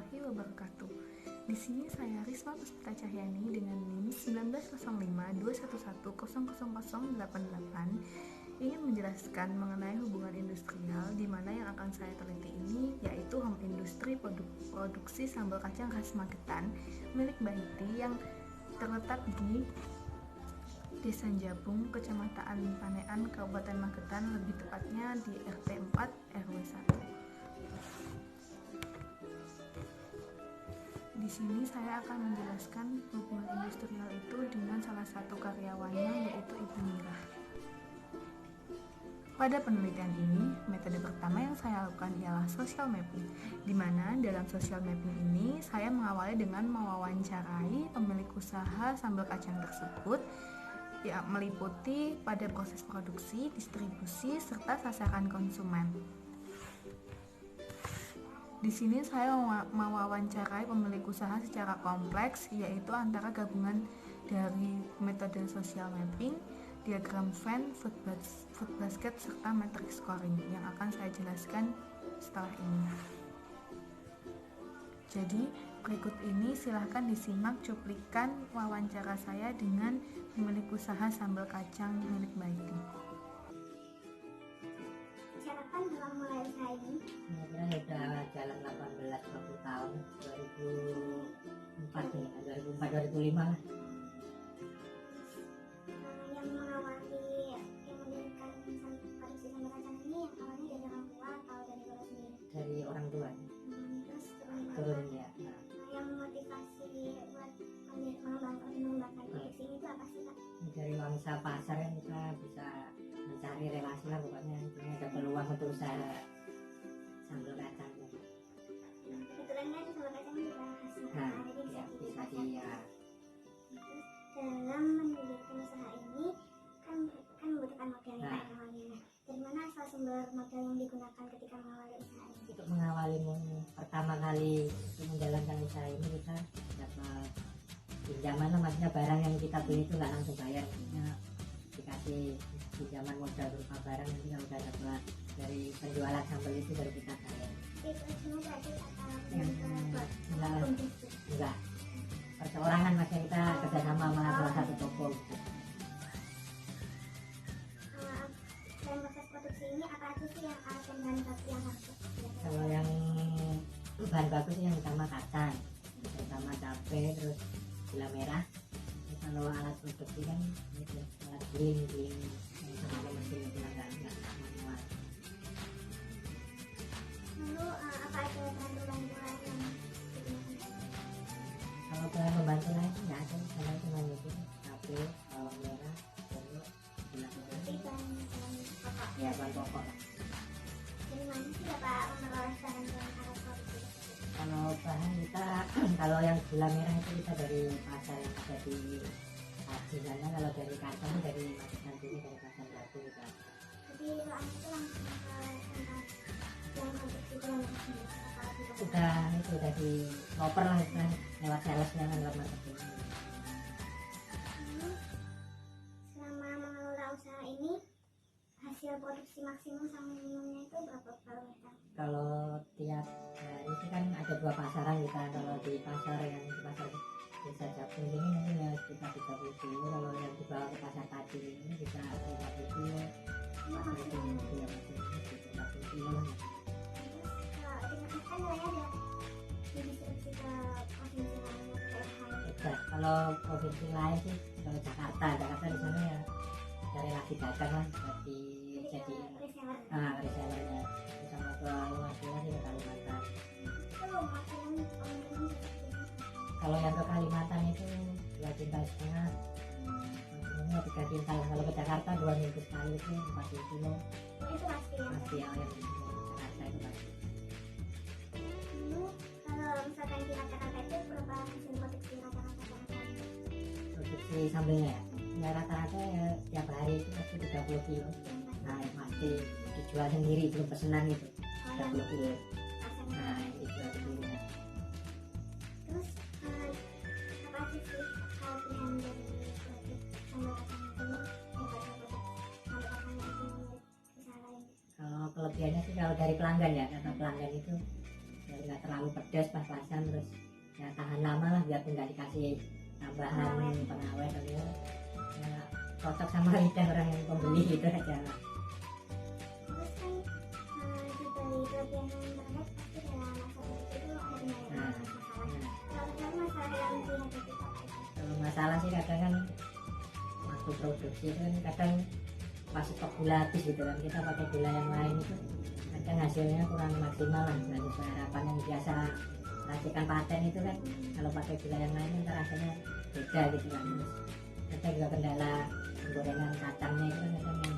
warahmatullahi wabarakatuh. Di sini saya Risma Puspita Cahyani dengan NIM 190521100088 ingin menjelaskan mengenai hubungan industrial di mana yang akan saya teliti ini yaitu home industri produksi sambal kacang khas Magetan milik Mbak Hiti yang terletak di Desa Jabung, Kecamatan Panean, Kabupaten Magetan, lebih tepatnya di RT 4 RW 1. Di sini saya akan menjelaskan hubungan industrial itu dengan salah satu karyawannya yaitu Ibu Mirah. Pada penelitian ini, metode pertama yang saya lakukan ialah social mapping, di mana dalam social mapping ini saya mengawali dengan mewawancarai pemilik usaha sambal kacang tersebut, yang meliputi pada proses produksi, distribusi, serta sasaran konsumen. Di sini saya mewawancarai pemilik usaha secara kompleks, yaitu antara gabungan dari metode social mapping, diagram Venn, food basket, serta matrix scoring yang akan saya jelaskan setelah ini. Jadi, berikut ini silahkan disimak cuplikan wawancara saya dengan pemilik usaha sambal kacang milik Mbak Hiti. Kapan Bapak mulai usaha ini? Sebenarnya sudah jalan 18-20 tahun, 2004 nih, 2004-2005 lah. Yang mengawali, yang mendirikan produksi sambal kacang ini yang awalnya dari orang tua atau dari Bapak sendiri? Dari orang tua. Terus Turun ya. Nah, yang motivasi buat mengembangkan produksi ini itu apa sih Pak? dari mangsa pasar yang kita bisa mencari relasi lah, pokoknya intinya ada peluang untuk usaha sambal kacang. Kebetulan kan sambal kacang juga khas Nah, Magetan, ya, jadi bisa pasar. dia. Terus dalam mendirikan usaha ini kan membutuhkan modal ya Pak awalnya. Dari mana asal sumber modal yang digunakan ketika mengawali usaha ini? Untuk mengawali pertama kali untuk menjalankan usaha ini kita dapat pinjaman lah, maksudnya barang yang kita beli itu nggak langsung bayar, maksudnya dikasih pinjaman modal berupa barang, nanti kalau udah dapat dari penjualan sambal itu baru kita bayar. Itu semua berarti Enggak, perseorangan, makanya kita kerjasama sama salah satu toko gitu. Dan proses produksi ini apa aja sih yang alat dan bahan baku yang harus disediakan? Kalau yang bahan baku sih yang utama kacang, pertama cabai, terus gula merah. Terus kalau alat produksi kan itu alat giling yang sama mesin itu nggak manual. Lalu apa aja bantu-bantu lain yang digunakan? Kalau bahan pembantu lain nggak ada, karena cuma itu cabai, bawang merah, terus gula merah. Jadi bahan pokok. Ya, bahan pokok lah. Dari mana sih Bapak memperoleh bahan-bahan alat produksi? Kalau bahan kita kalau yang gula merah itu kita dari pasar yang ada di sana, kalau dari kacang dari Magetan sini, dari pasar Batu kita. Jadi itu langsung ke tempat yang produksi bahan sendiri atau di toko? Udah di oper lah, kan lewat salesnya kan, lewat marketing. Lalu selama mengelola usaha ini hasil produksi maksimum sama minimumnya itu berapa per meter? Kalau tiap hari itu kan ada 2 pasaran kita. Kalau di pasar yang di pasar Desa Jabung ini mungkin ya sekitar 30 kilo, kalau yang dibawa ke pasar Tadi ini bisa 50 kilo. Pasar itu ya masih 30 kilo lah. Terus kan nilainya ada didistribusi ke provinsi lain kayak Beda. Kalau provinsi lain sih, kalau Jakarta di sana ya ada relasi dagang lah, berarti jadi reseller. resellernya sama ke luar Jawa sih, ke Kalimantan. Itu maksimum pengiriman seperti itu. Kalau yang ke Kalimantan itu 2,5 kintal, maksimumnya 3 kintal. Kalau ke Jakarta 2 minggu sekali itu 40 kilo. Itu pasti ya. Pasti yang di Jakarta itu pasti. Lalu kalau misalkan di rata-rata itu berapa hasil produksi rata-rata per hari? Produksi sambelnya ya rata-rata ya tiap hari itu pasti 30 kilo. Nah, pasti dijual sendiri, belum pesanan itu 30 kilo. Nah, dijual sendiri. Terus apa aja sih kelebihan dari produk sambal kacang ini daripada produk sambal kacang yang milik usaha lain? Kalau kelebihannya sih kalau dari pelanggan ya, karena pelanggan itu ya nggak terlalu pedas, pas-pasan, terus ya tahan lama lah biar nggak dikasih tambahan pengawet gitu ya, cocok sama lidah orang yang pembeli gitu aja lah. Terus kan di balik kelebihan internet pasti dalam masa produksi itu ada banyak masalah. Kalau misalnya masalah yang dihadapi apa aja? Kalau masalah sih kadang kan waktu produksi itu kan kadang pas stok gula habis gitu kan, kita pakai gula yang lain itu kadang hasilnya kurang maksimal lah, nggak sesuai harapan. Yang biasa racikan paten itu kan kalau pakai gula yang lain kan rasanya beda gitu kan. Terus ada juga kendala penggorengan kacangnya itu kan kadang yang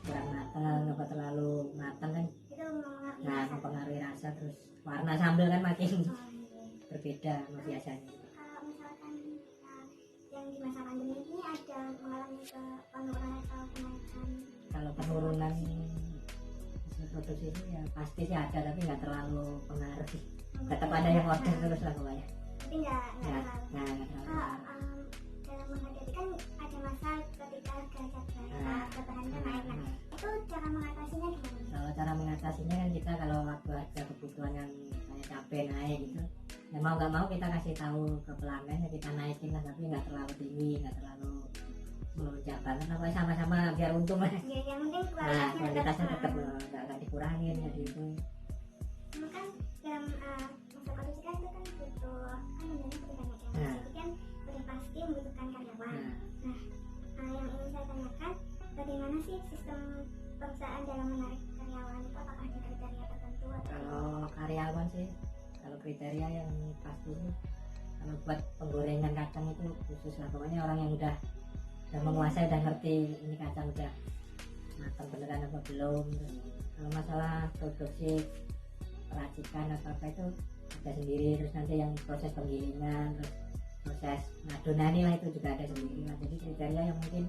kurang matang apa terlalu matang kan, Itu mempengaruhi nah rasa. mempengaruhi rasa, terus warna sambal kan makin Oh, iya. berbeda sama biasanya. Kalau misalkan yang di masa pandemi ini ada mengalami penurunan atau kenaikan, Kalau penurunan hasil produksi itu ya pasti sih ada, tapi nggak terlalu pengaruh sih. Tetap ada yang order terus lah pokoknya. tapi nggak Nah, terlalu. nah nggak terlalu Kalau pengaruh. dalam menghadapi kan ada masa ketika harga Nah, bahannya naik, nah itu cara mengatasinya gimana? Kalau cara mengatasinya kan kita kalau waktu harga kebutuhan yang kayak cabai naik gitu, ya mau nggak mau kita kasih tahu ke pelanggan ya kita naikin lah, tapi nggak terlalu tinggi, nggak terlalu melonjak banget, apa sama-sama biar untung lah. Ya, yang penting Nah, kualitasnya tetap tetap. nggak dikurangin jadi itu. Cuma kan dalam masa produksi kan itu kan butuh kan namanya banyak yang Nah. jadi kan udah pasti membutuhkan karyawan. Nah, Yang ingin saya tanyakan, bagaimana sih sistem perusahaan dalam menarik karyawan itu? Apakah ada kriteria tertentu atau kalau karyawan sih, kalau kriteria yang pasti sih, kalau buat penggorengan kacang itu khusus lah, pokoknya orang yang udah menguasai, udah ngerti ini kacang udah matang beneran apa belum. Terus kalau masalah produksi peracikan atau apa itu ada sendiri, terus nanti yang proses penggilingan, terus proses ngadonani lah itu juga ada sendiri lah. Jadi kriteria yang mungkin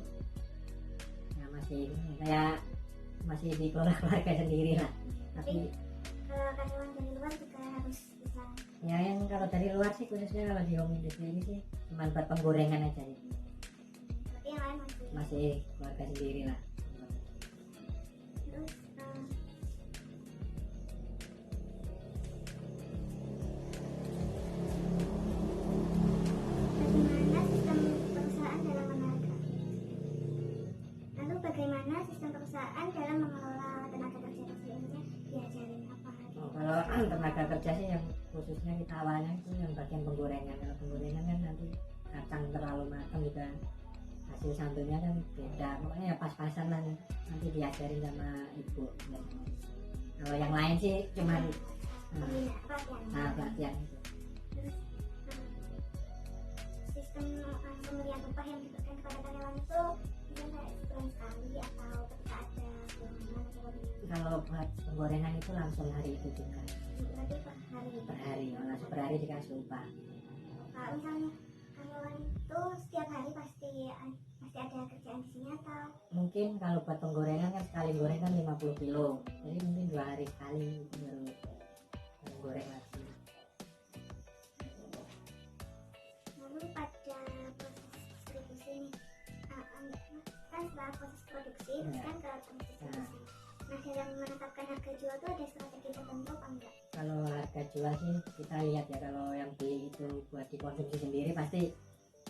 ya masih ini, kayak masih dikelola keluarga sendiri lah. Tapi karyawan dari luar juga harus bisa? ya yang kalau dari luar sih, khususnya kalau di home industry ini sih cuma buat penggorengan aja nih. Tapi yang lain Masih keluarga sendiri lah. terus bagaimana sistem perusahaan dalam mengelola tenaga kerja tersebut? Diajarin apa? Kalau tenaga kerja sih yang khususnya kita awalnya itu yang bagian penggorengan. Kalau penggorengan kan nanti kacang terlalu matang juga hasil sambelnya kan beda, pokoknya ya pas-pasan lah nanti diajarin sama ibu. Kalau yang lain sih cuman pelatihan itu. Terus sistem pemberian upah yang diberikan kepada karyawan itu misalnya sebulan sekali atau ketika ada bulanan atau bagaimana? Kalau buat penggorengan itu langsung hari itu juga, Berarti per hari. langsung per hari dikasih upah. Kalau misalnya karyawan itu setiap hari pasti ada kerjaan di sini atau Mungkin kalau buat penggorengan kan sekali goreng kan 50 kilo, jadi mungkin 2 hari sekali itu baru goreng lagi. lalu pada proses distribusi nih kan setelah proses produksi terus kan ke proses distribusi. Nah dalam menetapkan harga jual itu ada strategi tertentu apa enggak? Kalau harga jual sih kita lihat ya, kalau yang beli itu buat dikonsumsi sendiri pasti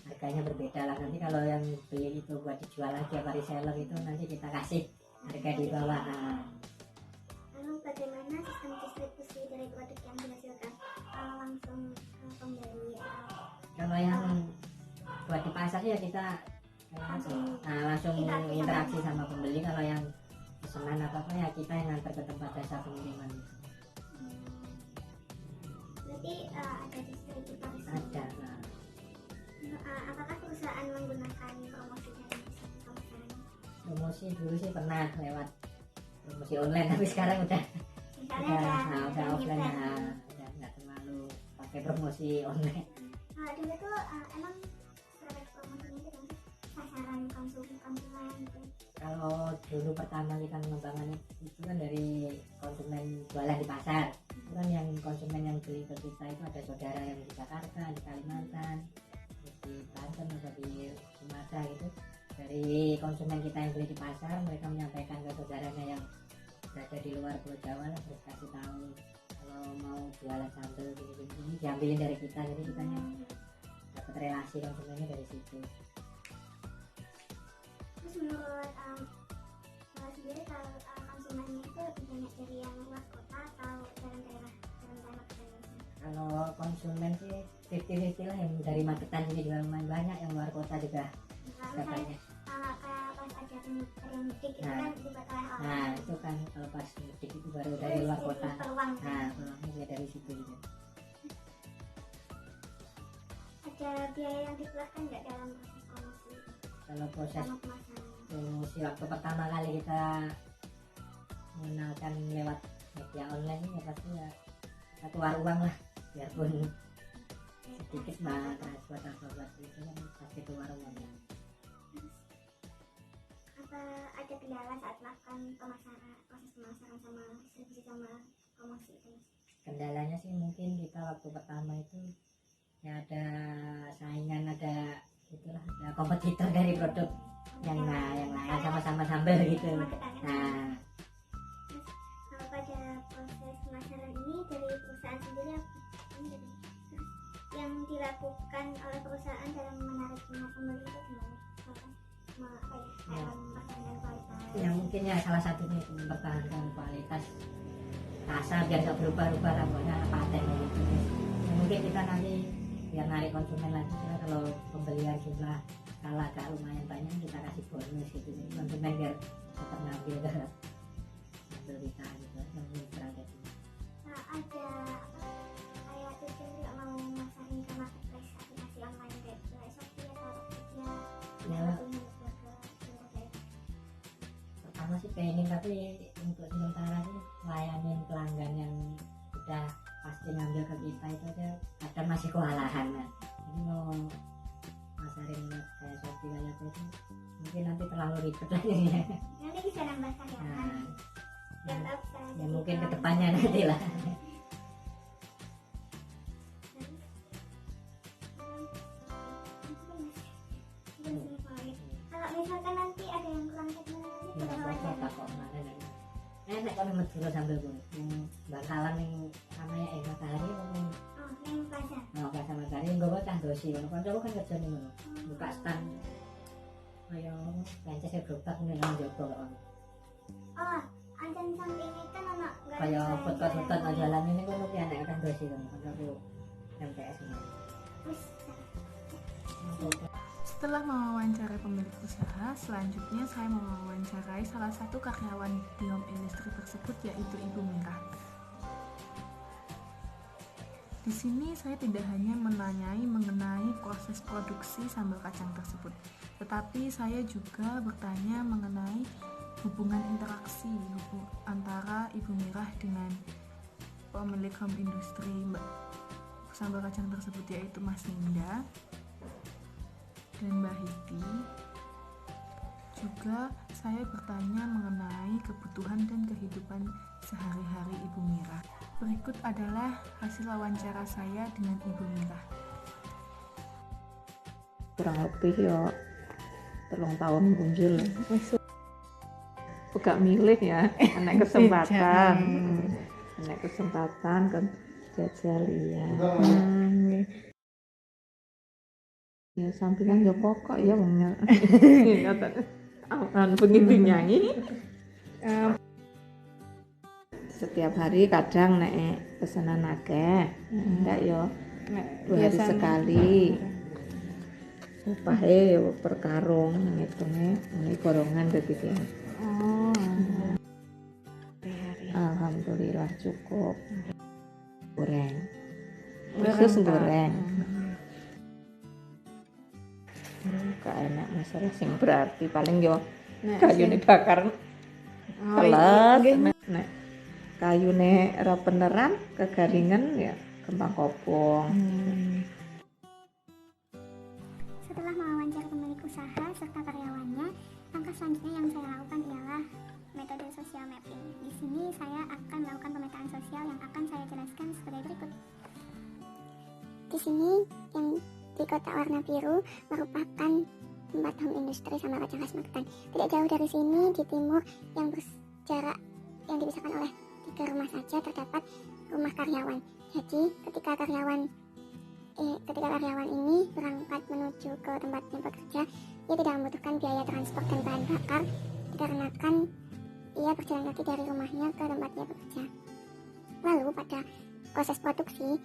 harganya berbeda lah. Nanti kalau yang beli itu buat dijual lagi apa reseller itu nanti kita kasih harga di bawah. Nah, Lalu bagaimana sistem distribusi dari produk yang dihasilkan? Langsung ke pembeli atau kalau yang buat di pasar ya kita langsung interaksi sama pembeli. Kalau yang pesanan apa apa ya kita yang ngantar ke tempat jasa pengiriman. berarti ada distributor di sini. Ada. Nah, Apakah perusahaan menggunakan promosi dari perusahaan? promosi dulu sih pernah lewat promosi online, tapi sekarang udah Misalnya udah offline, udah nggak terlalu pakai promosi online. dulu tuh emang strategi promosinya itu kan sasaran konsumen gitu. Kalau dulu pertama kita mengembangkan itu kan dari konsumen jualan di pasar, itu kan yang konsumen yang beli ke kita itu ada saudara yang di Jakarta, di Kalimantan, di Banten atau di Sumatera gitu. Dari konsumen kita yang beli di pasar, mereka menyampaikan ke saudaranya yang berada di luar Pulau Jawa lah, terus kasih tahu kalau mau jualan sambal ini diambilin dari kita, jadi kita dapat relasi konsumennya dari situ. Terus menurut sendiri kalau konsumennya itu lebih banyak dari yang luar kota atau dalam daerah Magetan? Kalau konsumen sih 50-50 lah, yang dari Magetan ini juga lumayan banyak, yang luar kota juga banyak. Kayak pas ada yang mudik itu kan dibuat oleh orang. Nah itu kan kalau pas mudik itu baru dari luar kota. Peluang. Nah peluangnya juga dari situ juga. Ada biaya yang dikeluarkan nggak dalam proses promosi? Kalau proses Sama pemasaran. promosi waktu pertama kali kita mengenalkan lewat media online ini, ya pasti ya kita keluar uang lah, biarpun sedikit mah transport buat itu kan pasti keluar uang ya. Apa ada kendala saat melakukan proses pemasaran sama distribusi sama promosi itu? Kendalanya sih mungkin kita waktu pertama itu ya ada saingan, ada itulah, ada kompetitor dari produk yang lain sama-sama sambal gitu. Nah pada proses pemasaran ini dari perusahaan sendiri yang dilakukan oleh perusahaan dalam menarik minat pembeli itu gimana? Mempertahankan kualitas. yang mungkin ya salah satunya itu mempertahankan kualitas rasa biar nggak berubah-ubah, rambutnya paten gitu. Ya, mungkin kita nanti biar narik konsumen lagi, kalau pembelian jumlah skala agak lumayan banyak kita kasih bonus gitu, jadi konsumen biar tetap ngambil ke kita gitu, ngambil strategi. Ada kayak tujuan nggak mau masarin ke marketplace aplikasi online kayak Shopee atau Tokopedia Ya, pertama sih pengen, tapi untuk sementara sih layanin pelanggan yang udah pasti ngambil ke kita itu aja kadang masih kewalahan. Nah, jadi mau masarin kayak Shopee kayak itu mungkin nanti terlalu ribet lagi ya. nanti bisa nambah karyawan. Ya mungkin kedepannya nanti lah. Kalau misalkan nanti ada yang kurang teknologi, Enak kalau Madura sambal gue yang bakalan yang namanya Matahari yang pasar. Plaza Matahari yang gue kan dosi kan gue kan kerja nih buka stand ayo lancar saya gerobak nih nang jogo kan Ada samping itu anak nggak kayak foto-foto jalan ini gue nuki anak kan dosi kan aku MTS ini. Setelah mewawancarai pemilik usaha, selanjutnya saya mewawancarai salah satu karyawan di home industry tersebut, yaitu Ibu Mirah. Di sini saya tidak hanya menanyai mengenai proses produksi sambal kacang tersebut, tetapi saya juga bertanya mengenai hubungan interaksi antara Ibu Mirah dengan pemilik home industry sambal kacang tersebut, yaitu Mas Ninda dan Mbak Hiti. Juga saya bertanya mengenai kebutuhan dan kehidupan sehari-hari Ibu Mirah. Berikut adalah hasil wawancara saya dengan Ibu Mirah. Kurang lebih ya 3 tahun muncul. Gak milih ya, anak kesempatan. Anak kesempatan kan jajal iya. Ya sampingan ya pokok ya wongnya. Begitu nyanyi. Setiap hari kadang nek pesanan akeh. Enggak ya. 2 hari sekali. Upahe ya per karung ngitune ini gorongan dadi ki. Alhamdulillah cukup. Goreng. Khusus goreng. Gak enak masalah sing berarti paling yo kayune bakar teles nek kayune ora beneran kegaringan ya kembang kopong. Setelah mewawancara pemilik usaha serta karyawannya, langkah selanjutnya yang saya lakukan ialah metode social mapping. Di sini saya akan melakukan pemetaan sosial yang akan saya jelaskan sebagai berikut. Di sini yang di kota warna biru merupakan tempat home industry sambal kacang khas Magetan. Tidak jauh dari sini di timur yang berjarak yang dipisahkan oleh 3 rumah saja terdapat rumah karyawan. Jadi ketika karyawan ini berangkat menuju ke tempatnya bekerja, ia tidak membutuhkan biaya transport dan bahan bakar dikarenakan ia berjalan kaki dari rumahnya ke tempatnya bekerja. Lalu pada proses produksi,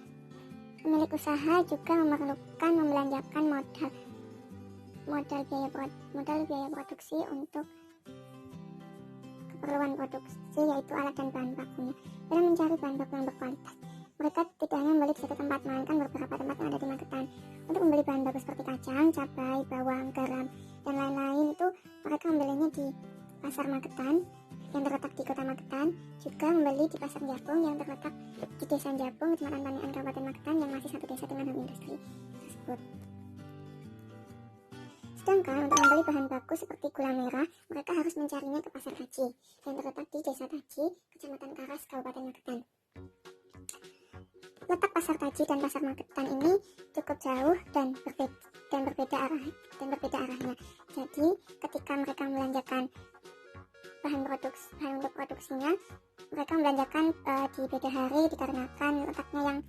pemilik usaha juga memerlukan membelanjakan modal biaya produksi untuk keperluan produksi, yaitu alat dan bahan bakunya. Dalam mencari bahan baku yang berkualitas, mereka tidak hanya membeli di satu tempat, melainkan beberapa tempat yang ada di Magetan. Untuk membeli bahan baku seperti kacang, cabai, bawang, garam, dan lain-lain itu mereka membelinya di pasar Magetan yang terletak di kota Magetan, juga membeli di pasar Japung yang terletak di desa Japung, kecamatan Panian, Kabupaten Magetan, yang masih satu desa dengan home industri tersebut. Sedangkan untuk membeli bahan baku seperti gula merah, mereka harus mencarinya ke pasar Taji yang terletak di desa Taji, kecamatan Karas, Kabupaten Magetan. Letak pasar Taji dan pasar Magetan ini cukup jauh dan berbeda arahnya. Jadi ketika mereka membelanjakan bahan untuk produksinya, mereka membelanjakan di beda hari dikarenakan letaknya yang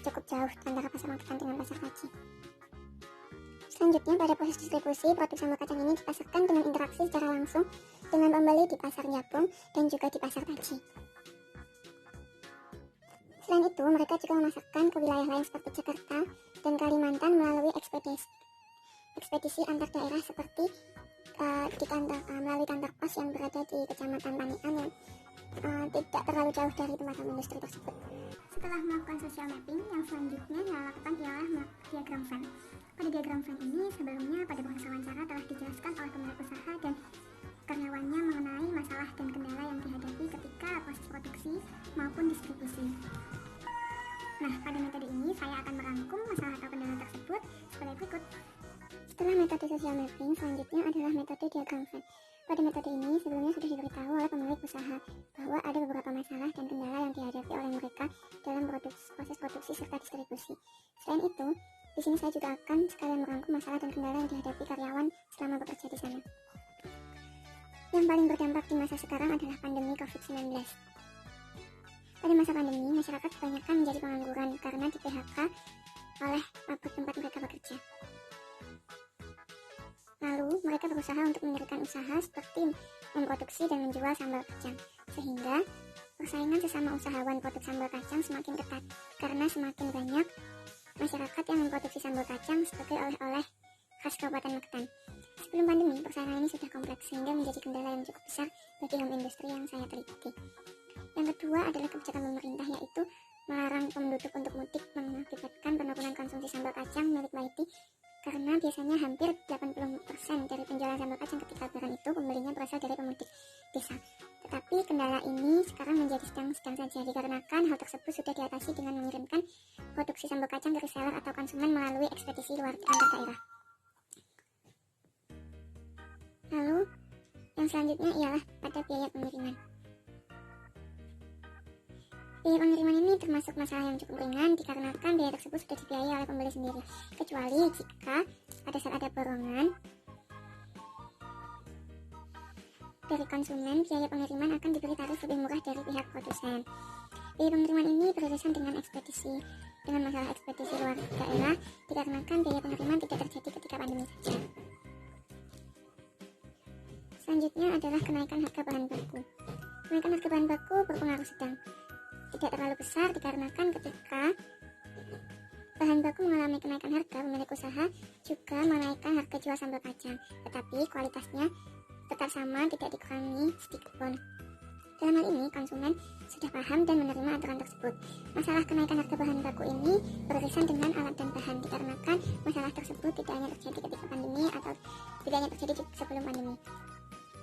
cukup jauh antara pasar Magetan dengan pasar Taji. Selanjutnya, pada proses distribusi, produk sambal kacang ini dipasarkan dengan interaksi secara langsung dengan pembeli di pasar Japung dan juga di pasar Taji. Selain itu, mereka juga memasarkan ke wilayah lain seperti Jakarta dan Kalimantan melalui ekspedisi antar daerah seperti melalui kantor pos yang berada di kecamatan Panian yang tidak terlalu jauh dari tempat industri tersebut. Setelah melakukan social mapping, yang selanjutnya yang dilakukan ialah diagram Venn. Pada diagram Venn ini sebelumnya pada proses wawancara telah dijelaskan oleh pemilik usaha dan karyawannya mengenai masalah dan kendala yang dihadapi ketika proses produksi maupun distribusi. Nah, pada metode ini saya akan merangkum masalah atau kendala tersebut sebagai berikut. Setelah metode social mapping, selanjutnya adalah metode diagram Venn. Pada metode ini sebelumnya sudah diberitahu oleh pemilik usaha bahwa ada beberapa masalah dan kendala yang dihadapi oleh mereka dalam proses produksi serta distribusi. Selain itu, di sini saya juga akan sekalian merangkum masalah dan kendala yang dihadapi karyawan selama bekerja di sana. Yang paling berdampak di masa sekarang adalah pandemi COVID-19. Pada masa pandemi, masyarakat kebanyakan menjadi pengangguran karena di PHK oleh pabrik tempat mereka bekerja. Lalu, mereka berusaha untuk mendirikan usaha seperti memproduksi dan menjual sambal kacang, sehingga persaingan sesama usahawan produk sambal kacang semakin ketat, karena semakin banyak masyarakat yang memproduksi sambal kacang sebagai oleh-oleh khas Kabupaten Magetan. Sebelum pandemi, persaingan ini sudah kompleks, sehingga menjadi kendala yang cukup besar bagi home industri yang saya teliti. Yang kedua adalah kebijakan pemerintah, yaitu melarang penduduk untuk mudik, mengakibatkan penurunan konsumsi sambal kacang milik Baiti, karena biasanya hampir 80% dari penjualan sambal kacang ketika lebaran itu pembelinya berasal dari pemudik desa. Tetapi kendala ini sekarang menjadi sedang saja dikarenakan hal tersebut sudah diatasi dengan mengirimkan produksi sambal kacang ke reseller atau konsumen melalui ekspedisi luar antar daerah. Lalu yang selanjutnya ialah pada biaya pengiriman. Biaya pengiriman ini termasuk masalah yang cukup ringan dikarenakan biaya tersebut sudah dibiayai oleh pembeli sendiri, kecuali jika pada saat ada borongan dari konsumen, biaya pengiriman akan diberi tarif lebih murah dari pihak produsen. Biaya pengiriman ini beririsan dengan masalah ekspedisi luar daerah dikarenakan biaya pengiriman tidak terjadi ketika pandemi saja. Selanjutnya adalah kenaikan harga bahan baku. Kenaikan harga bahan baku berpengaruh sedang, tidak terlalu besar dikarenakan ketika bahan baku mengalami kenaikan harga, pemilik usaha juga menaikkan harga jual sambal kacang, tetapi kualitasnya tetap sama, tidak dikurangi sedikit pun. Dalam hal ini, konsumen sudah paham dan menerima aturan tersebut. Masalah kenaikan harga bahan baku ini beririsan dengan alat dan bahan, dikarenakan masalah tersebut tidak hanya terjadi ketika pandemi atau tidak hanya terjadi sebelum pandemi.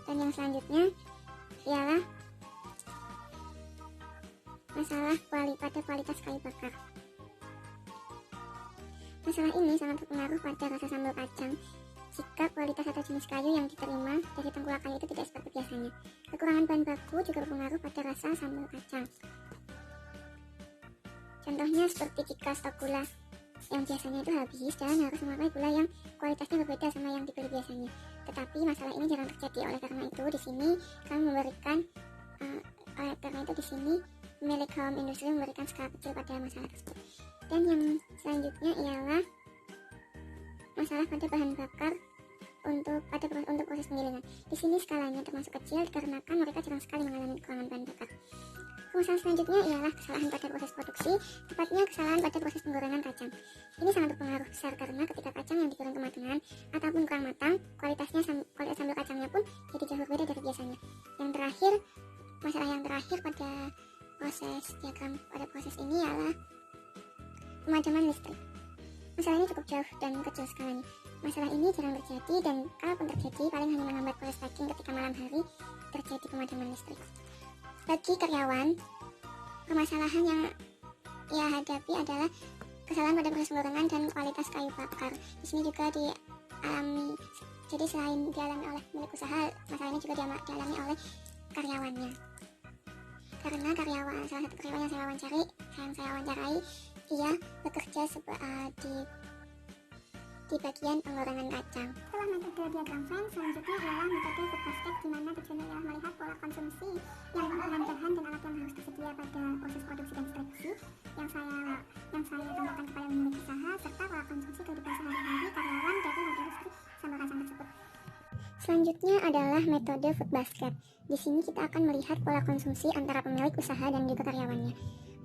Dan yang selanjutnya ialah masalah pada kualitas kayu bakar. Masalah ini sangat berpengaruh pada rasa sambal kacang jika kualitas atau jenis kayu yang diterima dari tengkulak kayu itu tidak seperti biasanya. Kekurangan bahan baku juga berpengaruh pada rasa sambal kacang. Contohnya seperti jika stok gula yang biasanya itu habis dan harus memakai gula yang kualitasnya berbeda sama yang dibeli biasanya. Tetapi masalah ini jarang terjadi, oleh karena itu di sini kami memberikan milik home industri memberikan skala kecil pada masalah tersebut. Dan yang selanjutnya ialah masalah pada bahan bakar untuk proses penggilingan. Di sini skalanya termasuk kecil dikarenakan mereka jarang sekali mengalami kekurangan bahan bakar. Masalah selanjutnya ialah kesalahan pada proses produksi, tepatnya kesalahan pada proses penggorengan kacang. Ini sangat berpengaruh besar karena ketika kacang yang digoreng kematangan ataupun kurang matang, kualitas sambal kacangnya pun jadi jauh berbeda dari biasanya. Masalah yang terakhir pada proses ini ialah pemadaman listrik. Masalah ini cukup jauh dan kecil skalanya. Masalah ini jarang terjadi dan kalaupun terjadi paling hanya menghambat proses packing ketika malam hari terjadi pemadaman listrik. Bagi karyawan, permasalahan yang ia hadapi adalah kesalahan pada proses penggorengan dan kualitas kayu bakar. Di sini juga dialami, jadi selain dialami oleh pemilik usaha, masalah ini juga dialami oleh karyawannya. Karena salah satu karyawan yang saya wawancarai, ia bekerja di bagian penggorengan kacang. Setelah metode diagram Venn, selanjutnya adalah metode food basket, di mana tujuannya adalah melihat pola konsumsi yang menggunakan bahan dan alat yang harus tersedia pada proses produksi dan distribusi yang saya tambahkan kepada pemilik usaha, serta pola konsumsi kehidupan sehari-hari karyawan dari industri sambal kacang tersebut. Selanjutnya adalah metode food basket. Di sini kita akan melihat pola konsumsi antara pemilik usaha dan juga karyawannya.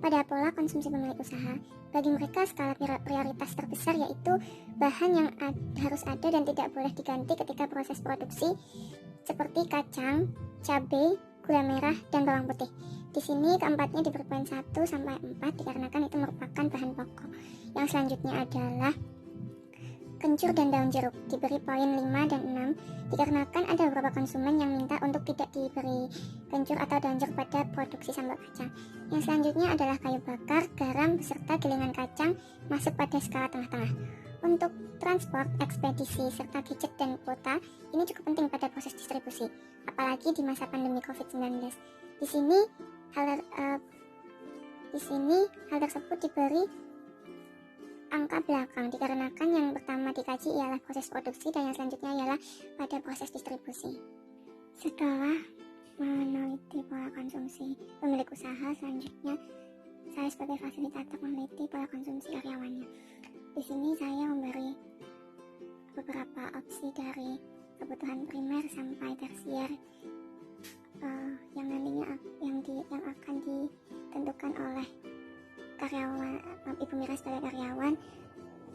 Pada pola konsumsi pemilik usaha, bagi mereka skala prioritas terbesar yaitu bahan yang harus ada dan tidak boleh diganti ketika proses produksi, seperti kacang, cabai, gula merah, dan bawang putih. Di sini keempatnya diberi poin 1 sampai 4 dikarenakan itu merupakan bahan pokok. Yang selanjutnya adalah kencur dan daun jeruk, diberi poin 5 dan 6 dikarenakan ada beberapa konsumen yang minta untuk tidak diberi kencur atau daun jeruk pada produksi sambal kacang. Yang selanjutnya adalah kayu bakar, garam, beserta gilingan kacang masuk pada skala tengah-tengah. Untuk transport, ekspedisi, serta gadget dan kuota, ini cukup penting pada proses distribusi, apalagi di masa pandemi COVID-19. Di sini hal tersebut diberi angka belakang dikarenakan yang pertama dikaji ialah proses produksi dan yang selanjutnya ialah pada proses distribusi. Setelah meneliti pola konsumsi pemilik usaha, selanjutnya saya sebagai fasilitator meneliti pola konsumsi karyawannya. Di sini saya memberi beberapa opsi dari kebutuhan primer sampai tersier yang nantinya yang akan ditentukan oleh karyawan, ibu miras sebagai karyawan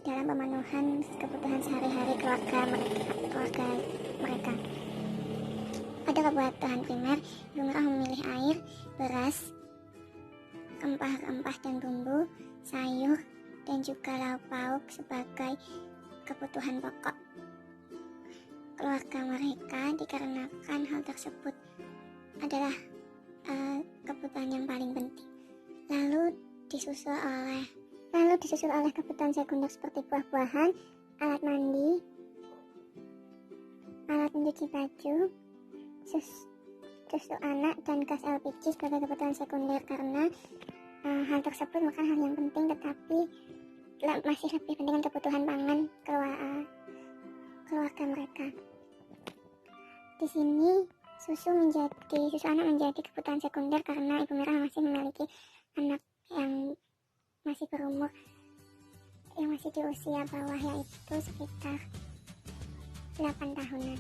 dalam pemenuhan kebutuhan sehari-hari keluarga mereka. Pada kebutuhan primer, ibu miras memilih air, beras, rempah-rempah dan bumbu, sayur, dan juga lauk pauk sebagai kebutuhan pokok keluarga mereka dikarenakan hal tersebut adalah kebutuhan yang paling penting. Lalu disusul oleh kebutuhan sekunder seperti buah-buahan, alat mandi, alat mencuci baju, susu anak, dan gas LPG sebagai kebutuhan sekunder karena hal tersebut bukan hal yang penting tetapi masih lebih penting kebutuhan pangan keluarga mereka. Di sini susu anak menjadi kebutuhan sekunder karena ibu merah masih memiliki anak yang masih berumur, yang masih di usia bawah, yaitu sekitar 8 tahunan.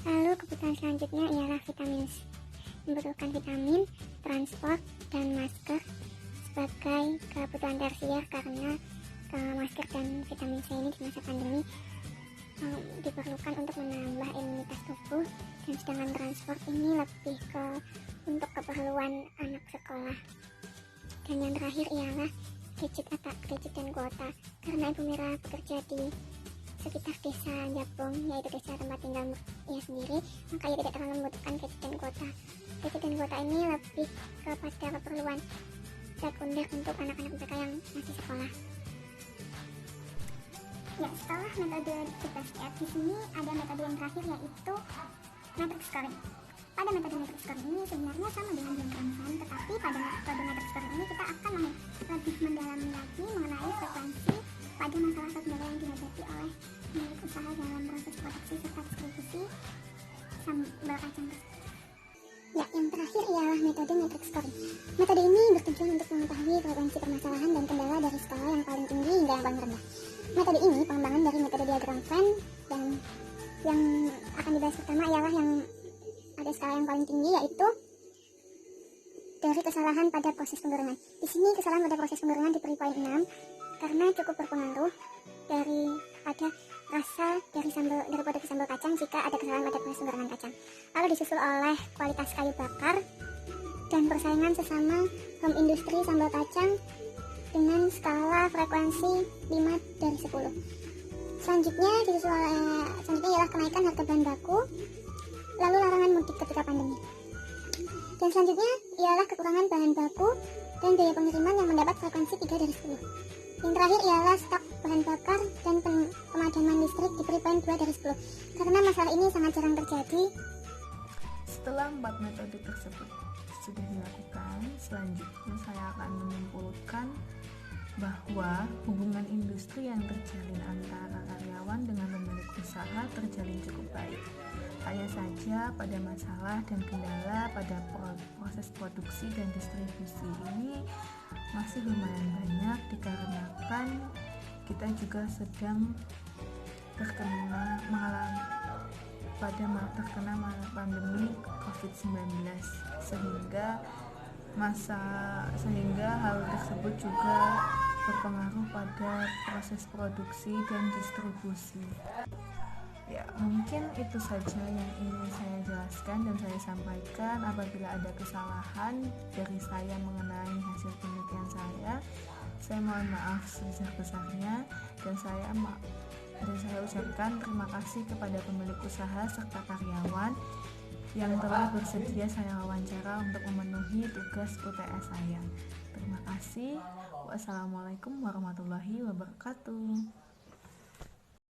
Lalu kebutuhan selanjutnya ialah vitamin C. Membutuhkan vitamin, transport, dan masker sebagai kebutuhan tersier karena masker dan vitamin C ini di masa pandemi diperlukan untuk menambah imunitas tubuh, dan sedangkan transport ini lebih untuk keperluan anak sekolah. Dan yang terakhir ialah gadget dan kuota. Karena ibu Mira bekerja di sekitar desa Japung, yaitu desa tempat tinggal ia sendiri, maka ia tidak terlalu membutuhkan gadget dan kuota. Gadget dan kuota ini lebih kepada keperluan sekunder untuk anak-anak mereka yang masih sekolah. Ya, setelah metode food basket, di sini ada metode yang terakhir yaitu matrix scoring. Pada metode matrix scoring ini sebenarnya sama dengan diagram Venn, tetapi pada metode matrix scoring ini kita akan lebih mendalami lagi mengenai frekuensi pada masalah kendala yang dihadapi oleh pemilik usaha dalam proses produksi serta distribusi sambal kacang tersebut. Ya, yang terakhir ialah metode matrix scoring. Metode ini bertujuan untuk mengetahui frekuensi permasalahan dan kendala dari skala yang paling tinggi hingga yang paling rendah. Metode ini pengembangan dari metode diagram Venn, dan yang akan dibahas pertama ialah yang ada skala yang paling tinggi, yaitu dari kesalahan pada proses penggorengan. Di sini kesalahan pada proses penggorengan diberi poin 6 karena cukup berpengaruh dari ada rasa dari produk sambal kacang jika ada kesalahan pada proses penggorengan kacang. Lalu disusul oleh kualitas kayu bakar dan persaingan sesama home industri sambal kacang dengan skala frekuensi 5 dari 10. Selanjutnya ialah kenaikan harga bahan baku, lalu larangan mudik ketika pandemi. Dan selanjutnya ialah kekurangan bahan baku dan biaya pengiriman yang mendapat frekuensi 3 dari 10. Yang terakhir ialah stok bahan bakar dan pemadaman listrik diberi poin 2 dari 10 karena masalah ini sangat jarang terjadi. Setelah 4 metode tersebut sudah dilakukan, selanjutnya saya akan menyimpulkan bahwa hubungan industri yang terjalin antara karyawan dengan pemilik usaha terjalin cukup baik. Hanya saja pada masalah dan kendala pada proses produksi dan distribusi ini masih lumayan banyak dikarenakan kita juga sedang terkena pandemi COVID-19 sehingga hal tersebut juga berpengaruh pada proses produksi dan distribusi. Ya, mungkin itu saja yang ingin saya jelaskan dan saya sampaikan. Apabila ada kesalahan dari saya mengenai hasil penelitian saya mohon maaf sebesar-besarnya, dan saya ucapkan terima kasih kepada pemilik usaha serta karyawan yang telah bersedia saya wawancara untuk memenuhi tugas UTS saya. Terima kasih. Wassalamualaikum warahmatullahi wabarakatuh.